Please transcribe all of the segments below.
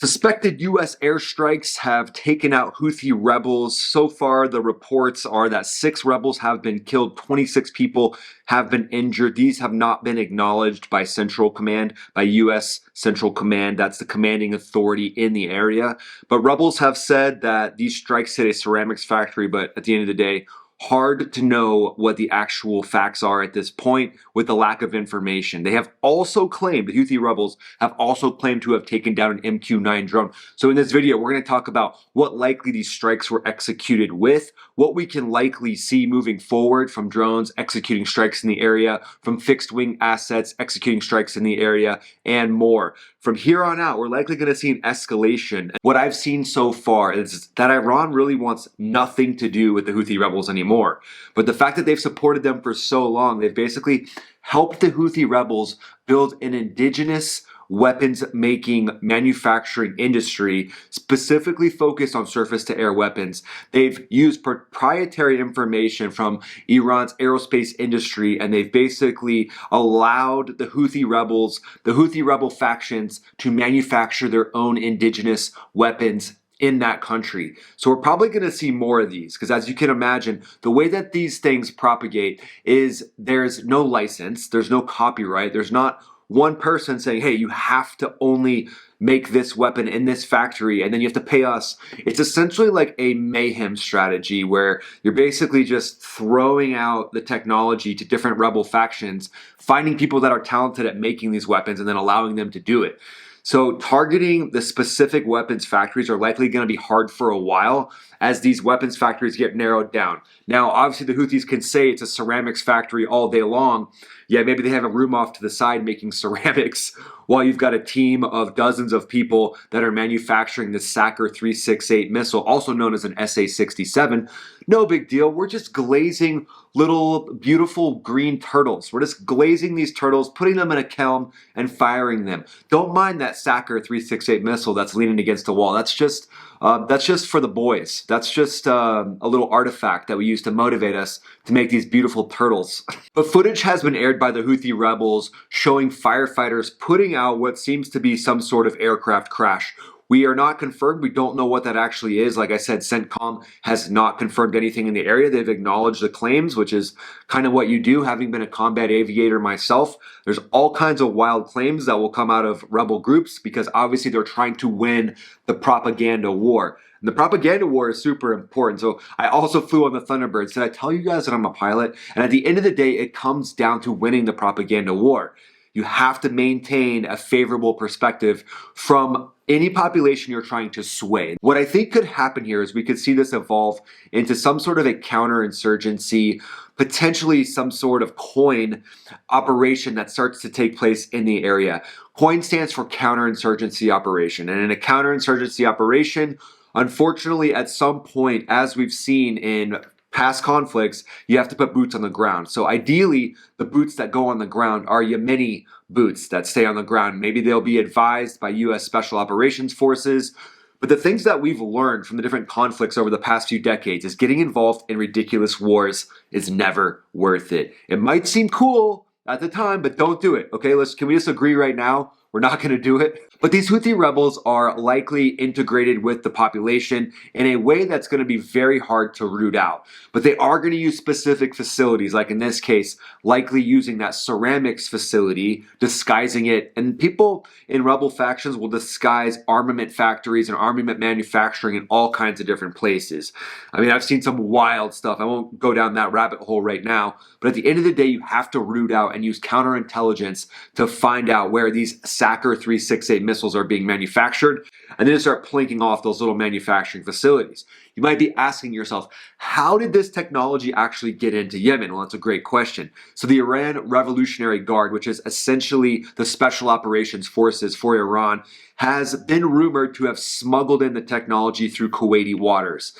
Suspected U.S. airstrikes have taken out Houthi rebels. So far, the reports are that 6 rebels have been killed, 26 people have been injured. These have not been acknowledged by Central Command, by U.S. Central Command. That's the commanding authority in the area. But rebels have said that these strikes hit a ceramics factory, but at the end of the day, hard to know what the actual facts are at this point with the lack of information. They have also claimed, the Houthi rebels have also claimed to have taken down an MQ-9 drone. So in this video, we're going to talk about what likely these strikes were executed with, what we can likely see moving forward from drones executing strikes in the area, from fixed wing assets executing strikes in the area, and more. From here on out, we're likely going to see an escalation. What I've seen so far is that Iran really wants nothing to do with the Houthi rebels anymore. But the fact that they've supported them for so long, they've basically helped the Houthi rebels build an indigenous weapons making manufacturing industry specifically focused on surface to air weapons. They've used proprietary information from Iran's aerospace industry, and they've basically allowed the Houthi rebels, the Houthi rebel factions, to manufacture their own indigenous weapons in that country. So we're probably going to see more of these because, as you can imagine, the way that these things propagate is there's no license, there's no copyright, there's not one person saying, hey, you have to only make this weapon in this factory and then you have to pay us. It's essentially like a mayhem strategy where you're basically just throwing out the technology to different rebel factions, finding people that are talented at making these weapons and then allowing them to do it. So targeting the specific weapons factories are likely going to be hard for a while as these weapons factories get narrowed down. Now, obviously the Houthis can say it's a ceramics factory all day long. Yeah, maybe they have a room off to the side making ceramics while you've got a team of dozens of people that are manufacturing the Sacker 368 missile, also known as an SA-67. No big deal. We're just glazing little beautiful green turtles. We're just glazing these turtles, putting them in a kiln and firing them. Don't mind that Sacker 368 missile that's leaning against the wall. That's just for the boys. That's just a little artifact that we use to motivate us to make these beautiful turtles. But footage has been aired by the Houthi rebels showing firefighters putting out what seems to be some sort of aircraft crash. We are not confirmed. We don't know what that actually is. Like I said, CENTCOM has not confirmed anything in the area. They've acknowledged the claims, which is kind of what you do. Having been a combat aviator myself, there's all kinds of wild claims that will come out of rebel groups because obviously they're trying to win the propaganda war. And the propaganda war is super important. So I also flew on the Thunderbird. Did I tell you guys that I'm a pilot? And at the end of the day, it comes down to winning the propaganda war. You have to maintain a favorable perspective from any population you're trying to sway. What I think could happen here is we could see this evolve into some sort of a counterinsurgency, potentially some sort of COIN operation that starts to take place in the area. COIN stands for counterinsurgency operation. And in a counterinsurgency operation, unfortunately, at some point, as we've seen in past conflicts, you have to put boots on the ground. So ideally, the boots that go on the ground are Yemeni boots that stay on the ground. Maybe they'll be advised by U.S. Special Operations Forces. But the things that we've learned from the different conflicts over the past few decades is getting involved in ridiculous wars is never worth it. It might seem cool at the time, but don't do it. Okay, can we just agree right now? We're not going to do it. But these Houthi rebels are likely integrated with the population in a way that's going to be very hard to root out. But they are going to use specific facilities, like in this case, likely using that ceramics facility, disguising it. And people in rebel factions will disguise armament factories and armament manufacturing in all kinds of different places. I mean, I've seen some wild stuff. I won't go down that rabbit hole right now. But at the end of the day, you have to root out and use counterintelligence to find out where these Sacker 368 missiles are being manufactured, and then start plinking off those little manufacturing facilities. You might be asking yourself, how did this technology actually get into Yemen? Well, that's a great question. So the Iran Revolutionary Guard, which is essentially the special operations forces for Iran, has been rumored to have smuggled in the technology through Kuwaiti waters.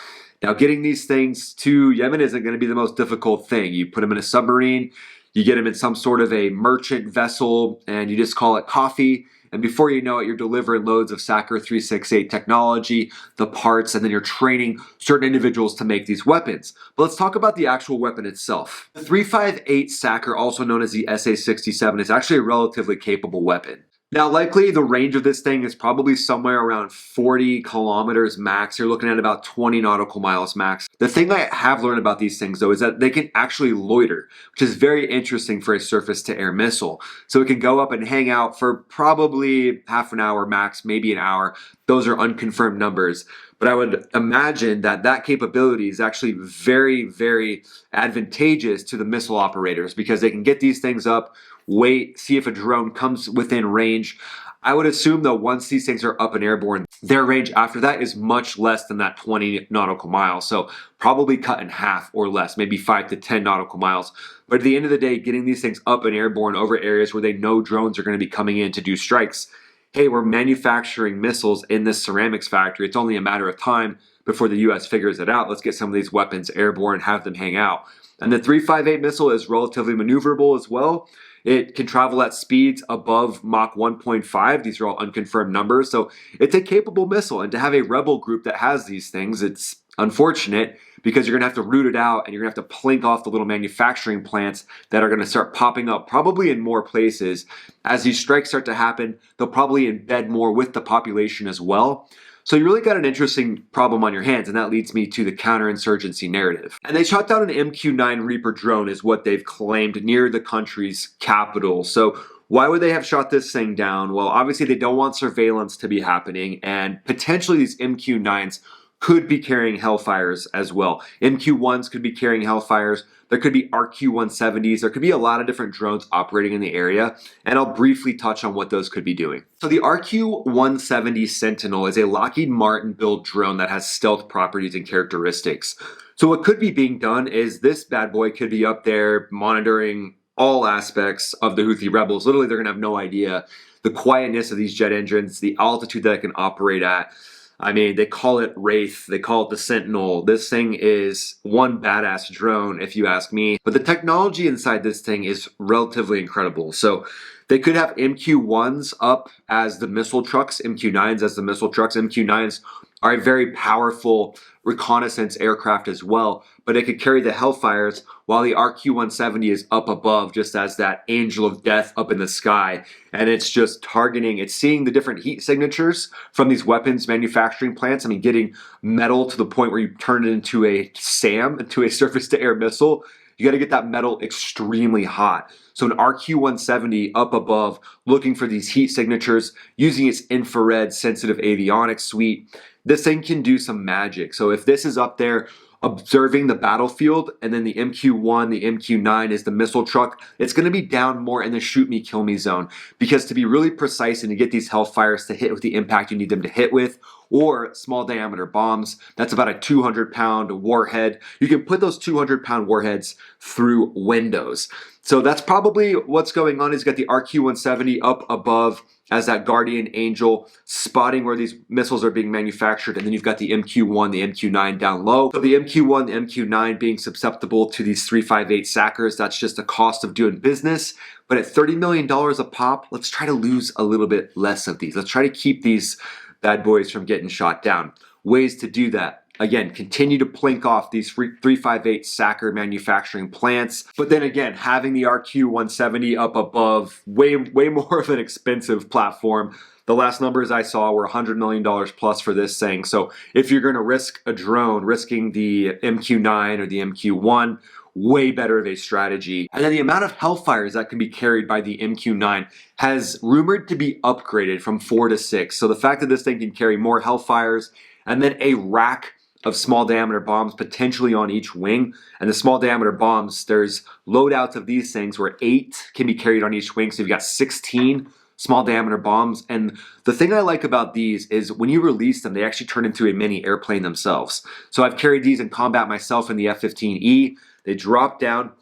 Now, getting these things to Yemen isn't going to be the most difficult thing. You put them in a submarine, you get them in some sort of a merchant vessel, and you just call it coffee. And before you know it, you're delivering loads of Sacker 368 technology, the parts, and then you're training certain individuals to make these weapons. But let's talk about the actual weapon itself. The 358 Sacker, also known as the SA-67, is actually a relatively capable weapon. Now, likely the range of this thing is probably somewhere around 40 kilometers max. You're looking at about 20 nautical miles max. The thing I have learned about these things, though, is that they can actually loiter, which is very interesting for a surface to air missile. So it can go up and hang out for probably half an hour max, maybe an hour. Those are unconfirmed numbers. But I would imagine that that capability is actually very, very advantageous to the missile operators because they can get these things up, wait, see if a drone comes within range. I would assume though, once these things are up and airborne, their range after that is much less than that 20 nautical miles. So probably cut in half or less, maybe 5 to 10 nautical miles. But at the end of the day, getting these things up and airborne over areas where they know drones are going to be coming in to do strikes. Hey, we're manufacturing missiles in this ceramics factory. It's only a matter of time before the US figures it out. Let's get some of these weapons airborne and have them hang out. And the 358 missile is relatively maneuverable as well. It can travel at speeds above Mach 1.5. These are all unconfirmed numbers. So it's a capable missile. And to have a rebel group that has these things, it's unfortunate because you're going to have to root it out and you're going to have to plink off the little manufacturing plants that are going to start popping up probably in more places. As these strikes start to happen, they'll probably embed more with the population as well. So you really got an interesting problem on your hands, and that leads me to the counterinsurgency narrative. And they shot down an MQ-9 Reaper drone is what they've claimed near the country's capital. So why would they have shot this thing down? Well, obviously they don't want surveillance to be happening, and potentially these MQ-9s could be carrying Hellfires as well. MQ-1s could be carrying Hellfires. There could be RQ-170s. There could be a lot of different drones operating in the area, and I'll briefly touch on what those could be doing. So the RQ-170 Sentinel is a Lockheed Martin built drone that has stealth properties and characteristics. So what could be being done is this bad boy could be up there monitoring all aspects of the Houthi rebels. Literally, they're gonna have no idea the quietness of these jet engines, the altitude that it can operate at. I mean, they call it Wraith, they call it the Sentinel. This thing is one badass drone, if you ask me. But the technology inside this thing is relatively incredible. So they could have MQ-1s up as the missile trucks, MQ-9s as the missile trucks. MQ-9s are a very powerful reconnaissance aircraft as well, but it could carry the Hellfires while the RQ-170 is up above just as that angel of death up in the sky. And it's just targeting, it's seeing the different heat signatures from these weapons manufacturing plants. I mean, getting metal to the point where you turn it into a SAM, into a surface-to-air missile. You got to get that metal extremely hot. So an RQ-170 up above, looking for these heat signatures, using its infrared sensitive avionics suite. This thing can do some magic. So if this is up there observing the battlefield, and then the MQ-1, the MQ-9 is the missile truck, it's going to be down more in the shoot me, kill me zone. Because to be really precise and to get these Hellfires to hit with the impact you need them to hit with, or small diameter bombs, that's about a 200-pound warhead. You can put those 200-pound warheads through windows. So that's probably what's going on. Is you got the RQ-170 up above as that guardian angel, spotting where these missiles are being manufactured, and then you've got the MQ-1, the MQ-9 down low. So the MQ-1, the MQ-9 being susceptible to these 358 Sackers, that's just the cost of doing business. But at $30 million a pop, let's try to lose a little bit less of these. Let's try to keep these bad boys from getting shot down. Ways to do that. Again, continue to plink off these 358 Sacker manufacturing plants. But then again, having the RQ-170 up above, way more of an expensive platform. The last numbers I saw were $100 million plus for this thing. So if you're going to risk a drone, risking the MQ-9 or the MQ-1, way better of a strategy. And then the amount of Hellfires that can be carried by the MQ-9 has rumored to be upgraded from 4 to 6. So the fact that this thing can carry more Hellfires and then a rack of small diameter bombs potentially on each wing. And the small diameter bombs, there's loadouts of these things where 8 can be carried on each wing. So you've got 16 small diameter bombs. And the thing I like about these is when you release them, they actually turn into a mini airplane themselves. So I've carried these in combat myself in the F-15E. They drop down,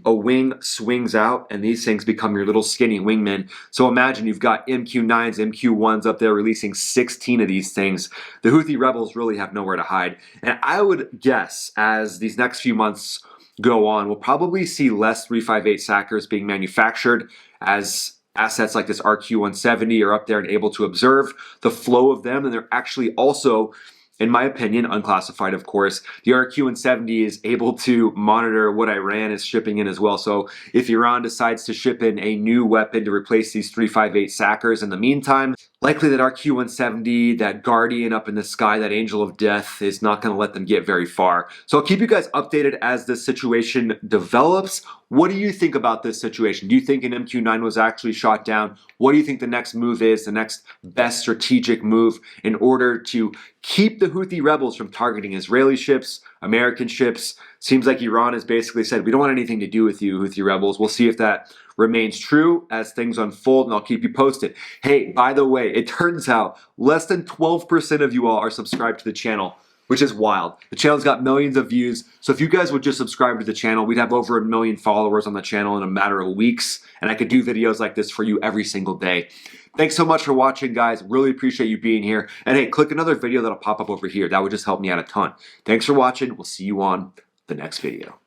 a wing swings out, and these things become your little skinny wingmen. So imagine you've got MQ-9s, MQ-1s up there releasing 16 of these things. The Houthi rebels really have nowhere to hide. And I would guess as these next few months go on, we'll probably see less 358 Sackers being manufactured as assets like this RQ-170 are up there and able to observe the flow of them. And they're actually also in my opinion, unclassified of course, the RQ-170 is able to monitor what Iran is shipping in as well. So if Iran decides to ship in a new weapon to replace these 358 Sackers in the meantime, likely that RQ-170, that Guardian up in the sky, that Angel of Death, is not going to let them get very far. So I'll keep you guys updated as this situation develops. What do you think about this situation? Do you think an MQ-9 was actually shot down? What do you think the next move is, the next best strategic move in order to keep the Houthi rebels from targeting Israeli ships, American ships? Seems like Iran has basically said, we don't want anything to do with you, Houthi rebels. We'll see if that remains true as things unfold, and I'll keep you posted. Hey, by the way, it turns out less than 12% of you all are subscribed to the channel, which is wild. The channel's got millions of views, so if you guys would just subscribe to the channel, we'd have over 1 million followers on the channel in a matter of weeks, and I could do videos like this for you every single day. Thanks so much for watching, guys. Really appreciate you being here. And hey, click another video that'll pop up over here. That would just help me out a ton. Thanks for watching. We'll see you on the next video.